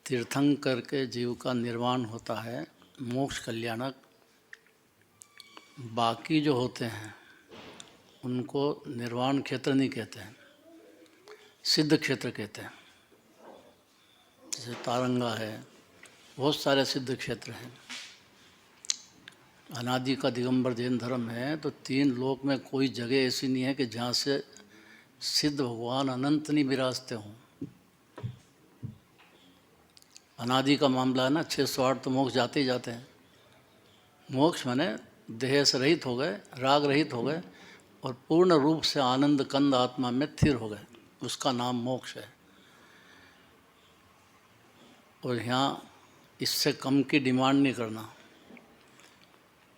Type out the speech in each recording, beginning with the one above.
तीर्थंकर के जीव का निर्वाण होता है मोक्ष कल्याणक। बाकी जो होते हैं उनको निर्वाण क्षेत्र नहीं कहते हैं, सिद्ध क्षेत्र कहते हैं। जैसे तारंगा है, बहुत सारे सिद्ध क्षेत्र हैं। अनादि का दिगंबर जैन धर्म है तो 3 लोक में कोई जगह ऐसी नहीं है कि जहाँ से सिद्ध भगवान अनंत नहीं विराजते हों। अनादि का मामला है ना, 608 तो मोक्ष जाते ही जाते हैं। मोक्ष माने देह से रहित हो गए, राग रहित हो गए और पूर्ण रूप से आनंद कंद आत्मा में स्थिर हो गए, उसका नाम मोक्ष है। और यहाँ इससे कम की डिमांड नहीं करना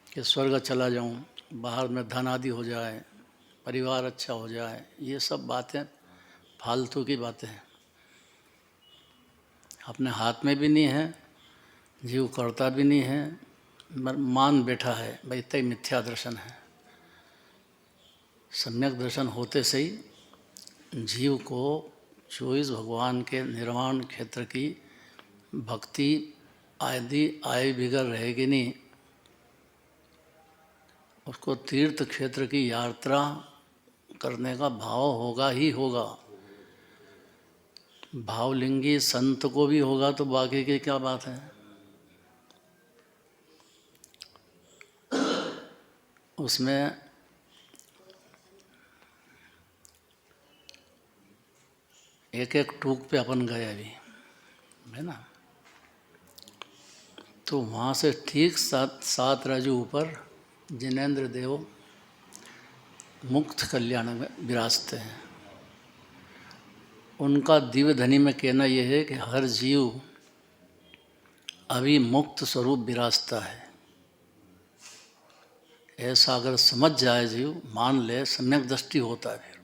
कि स्वर्ग चला जाऊँ, बाहर में धन आदि हो जाए, परिवार अच्छा हो जाए, ये सब बातें फालतू की बातें हैं। अपने हाथ में भी नहीं है, जीव करता भी नहीं है, मान बैठा है भाई तय मिथ्या दर्शन है। सम्यक दर्शन होते से ही जीव को 24 भगवान के निर्वाण क्षेत्र की भक्ति आदि आय बिगड़ रहेगी नहीं। उसको तीर्थ क्षेत्र की यात्रा करने का भाव होगा ही होगा। भावलिंगी संत को भी होगा तो बाकी की क्या बात है। उसमें एक एक टूक पे अपन गए अभी, है ना। तो वहाँ से ठीक 7 राजू ऊपर जिनेंद्र देव मुक्त कल्याण में विराजते हैं। उनका दिव्य ध्वनि में कहना यह है कि हर जीव अभी मुक्त स्वरूप विराजता है। ऐसा अगर समझ जाए जीव, मान ले, सम्यक दृष्टि होता है। फिर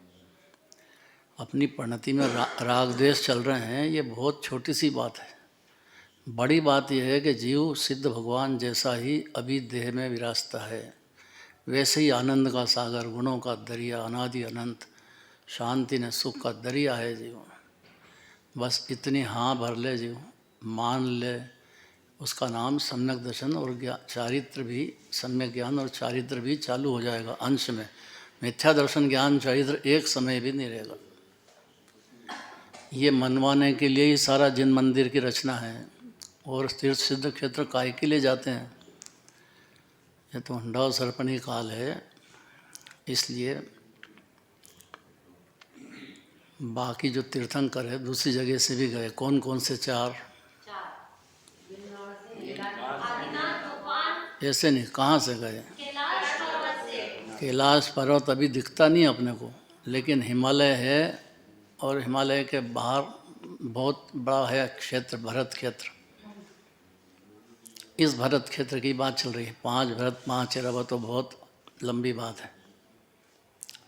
अपनी परिणति में राग द्वेष चल रहे हैं, ये बहुत छोटी सी बात है। बड़ी बात यह है कि जीव सिद्ध भगवान जैसा ही अभी देह में विराजता है, वैसे ही आनंद का सागर, गुणों का दरिया, अनादि अनंत शांति ने सुख का दरिया है जीव। बस इतनी हाँ भर ले जीव, मान ले, उसका नाम सम्यक दर्शन और चारित्र भी, सम्यक ज्ञान और चारित्र भी चालू हो जाएगा अंश में। मिथ्या दर्शन ज्ञान चारित्र एक समय भी नहीं रहेगा। ये मनवाने के लिए ही सारा जिन मंदिर की रचना है। और तीर्थ सिद्ध क्षेत्र काय के लिए जाते हैं? ये तो हुंडा सरपणी काल है, इसलिए बाकी जो तीर्थंकर है दूसरी जगह से भी गए। कौन कौन से? 4 ऐसे नहीं, कहाँ से गए? कैलाश पर्वत अभी दिखता नहीं अपने को, लेकिन हिमालय है और हिमालय के बाहर बहुत बड़ा है क्षेत्र, भरत क्षेत्र। इस भरत क्षेत्र की बात चल रही है। 5 भरत 5 इरवा तो बहुत लंबी बात है।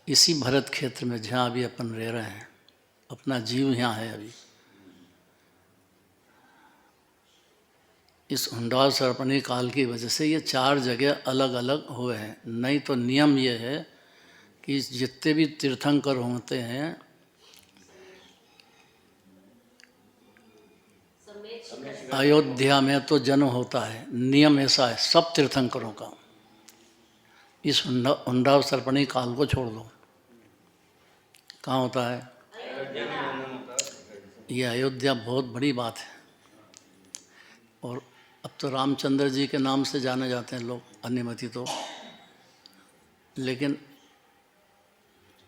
इसी भरत क्षेत्र में जहाँ अभी अपन रह रहे हैं, अपना जीव यहाँ है अभी। इस हुंडा सरपणी काल की वजह से ये 4 जगह अलग अलग हुए हैं। नहीं तो नियम ये है कि जितने भी तीर्थंकर होते हैं, अयोध्या में तो जन्म होता है, नियम ऐसा है सब तीर्थंकरों का। इस हुंडा सरपणी काल को छोड़ दो, कहाँ होता है? ये अयोध्या बहुत बड़ी बात है। और अब तो रामचंद्र जी के नाम से जाने जाते हैं लोग, अन्यमति तो। लेकिन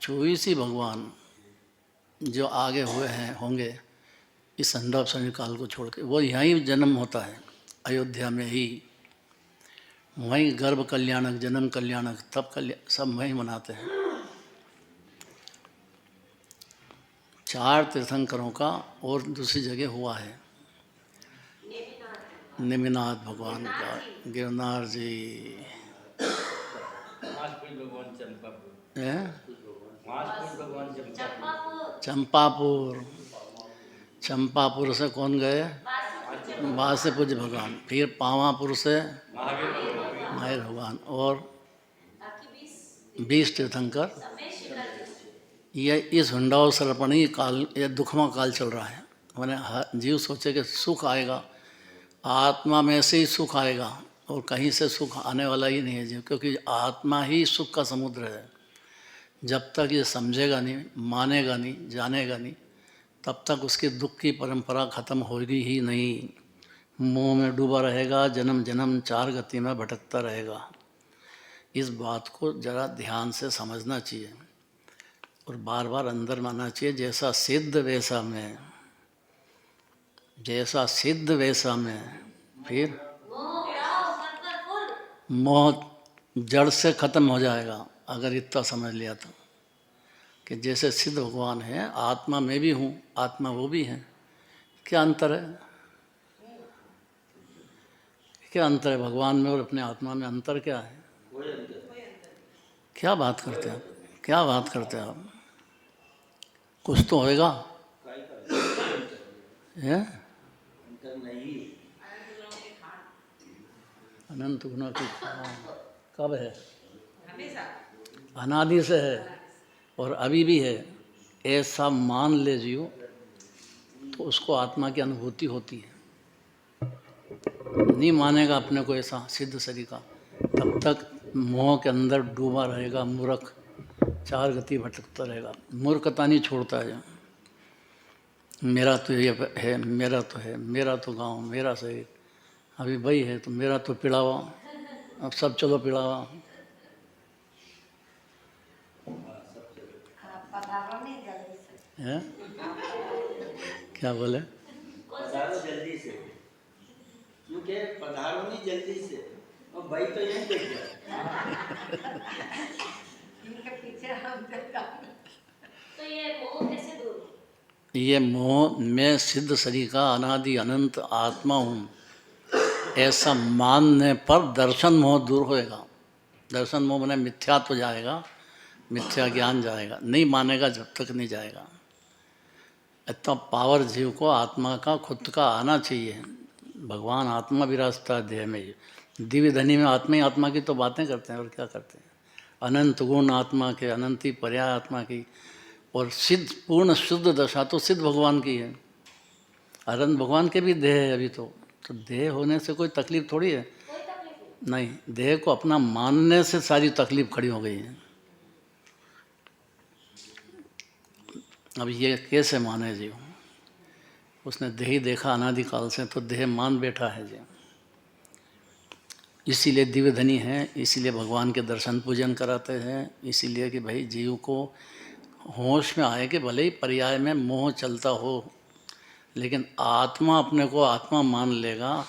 24 ही भगवान जो आगे हुए हैं, होंगे इस हुंडा सरपणी काल को छोड़ के, वो यहीं जन्म होता है, अयोध्या में ही। वहीं गर्भ कल्याणक, जन्म कल्याणक, तप कल्याण सब वहीं मनाते हैं। 4 तीर्थंकरों का और दूसरी जगह हुआ है। नेमिनाथ भगवान का, गिरनार जी, चंपापुर। चंपापुर से कौन गए? बासे पूज्य भगवान। फिर पावापुर से माहिर भगवान और 20 तीर्थंकर। ये इस हुंडा सरपणी काल, ये दुखमा काल चल रहा है। मैंने जीव सोचे कि सुख आएगा, आत्मा में से ही सुख आएगा और कहीं से सुख आने वाला ही नहीं है जीव, क्योंकि आत्मा ही सुख का समुद्र है। जब तक ये समझेगा नहीं, मानेगा नहीं, जानेगा नहीं, तब तक उसकी दुख की परंपरा खत्म होगी ही नहीं। मोह में डूबा रहेगा, जन्म जन्म चार गति में भटकता रहेगा। इस बात को जरा ध्यान से समझना चाहिए और बार बार अंदर मानना चाहिए, जैसा सिद्ध वैसा मैं, जैसा सिद्ध वैसा मैं। फिर मोह जड़ से खत्म हो जाएगा अगर इतना समझ लिया तो, कि जैसे सिद्ध भगवान है, आत्मा मैं भी हूँ, आत्मा वो भी है। क्या अंतर है? क्या अंतर है भगवान में और अपने आत्मा में? अंतर क्या है? क्या बात करते हैं आप? क्या बात करते हैं आप? कुछ तो होएगा है? अनंत गुणों की खान कब है? अनादि से है और अभी भी है। ऐसा मान ले जीव तो उसको आत्मा की अनुभूति होती है। नहीं मानेगा अपने को ऐसा सिद्ध शरीर का, तब तक मोह के अंदर डूबा रहेगा, मूर्ख, चार गति भटकता रहेगा, मूर्खता नहीं छोड़ता है। मेरा तो ये है, मेरा तो है, मेरा तो गांव, मेरा शरीर, अभी वही है तो मेरा तो पिड़ावा, अब सब चलो पिड़ावा। है? क्या बोले? पधारो जल्दी से, क्योंकि पधारो नहीं जल्दी से, और भाई तो यहीं देख इनके पीछे हम तो ये मोह कैसे दूर? ये मोह मैं सिद्ध शरीर का अनादि अनंत आत्मा हूँ, ऐसा मानने पर दर्शन मोह दूर होएगा। दर्शन मोह मैंने मिथ्यात्व जाएगा, मिथ्या ज्ञान जाएगा। नहीं मानेगा जब तक नहीं जाएगा। इतना पावर जीव को आत्मा का खुद का आना चाहिए। भगवान आत्मा विराजता है देह में। दिव्य धनी में आत्मा ही आत्मा की तो बातें करते हैं और क्या करते हैं। अनंत गुण आत्मा के, अनंती पर्याय आत्मा की, और सिद्ध पूर्ण शुद्ध दशा तो सिद्ध भगवान की है। अनंत भगवान के भी देह है अभी तो देह होने से कोई तकलीफ थोड़ी है। कोई तकलीफ नहीं, देह को अपना मानने से सारी तकलीफ खड़ी हो गई है। अब ये कैसे माने जीव? उसने देह ही देखा अनादिकाल से, तो देह मान बैठा है जी। इसीलिए दिव्य धनी है, इसीलिए भगवान के दर्शन पूजन कराते हैं, इसीलिए कि भाई जीव को होश में आए कि भले ही पर्याय में मोह चलता हो, लेकिन आत्मा अपने को आत्मा मान लेगा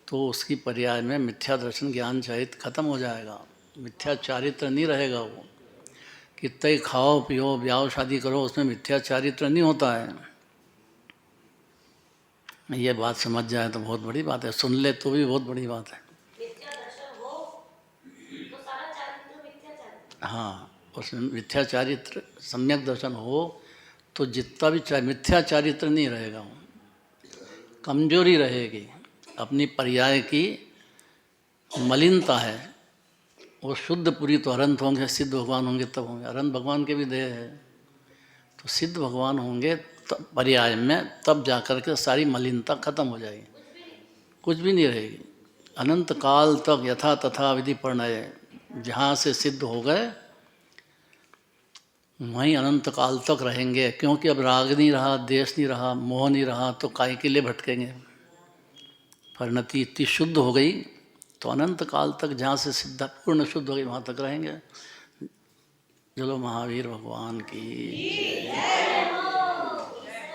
तो उसकी पर्याय में मिथ्या दर्शन ज्ञान सहित खत्म हो जाएगा। मिथ्या चारित्र नहीं रहेगा वो। कितना ही खाओ पियो ब्याह शादी करो, उसमें मिथ्या चारित्र नहीं होता है। ये बात समझ जाए तो बहुत बड़ी बात है, सुन ले तो भी बहुत बड़ी बात है। मिथ्या दर्शन हो तो सारा चारित्र मिथ्या चारित्र। हाँ, उसमें मिथ्या चारित्र सम्यक दर्शन हो तो जितना भी मिथ्या चारित्र नहीं रहेगा, वो कमजोरी रहेगी। अपनी पर्याय की मलिनता है, वो शुद्ध पूरी तो अनंत होंगे, सिद्ध भगवान होंगे तब होंगे। अनंत भगवान के भी देह है, तो सिद्ध भगवान होंगे तब पर्याय में, तब जाकर के सारी मलिनता खत्म हो जाएगी, कुछ भी नहीं रहेगी। अनंत काल तक यथा तथा विधि प्रणय, जहाँ से सिद्ध हो गए वहीं अनंत काल तक रहेंगे। क्योंकि अब राग नहीं रहा, देश नहीं रहा, मोह नहीं रहा, तो काय के लिए भटकेंगे। परिणति इतनी शुद्ध हो गई तो अनंत काल तक जहाँ से सिद्ध पूर्ण शुद्ध हो गई वहाँ तक रहेंगे। चलो महावीर भगवान की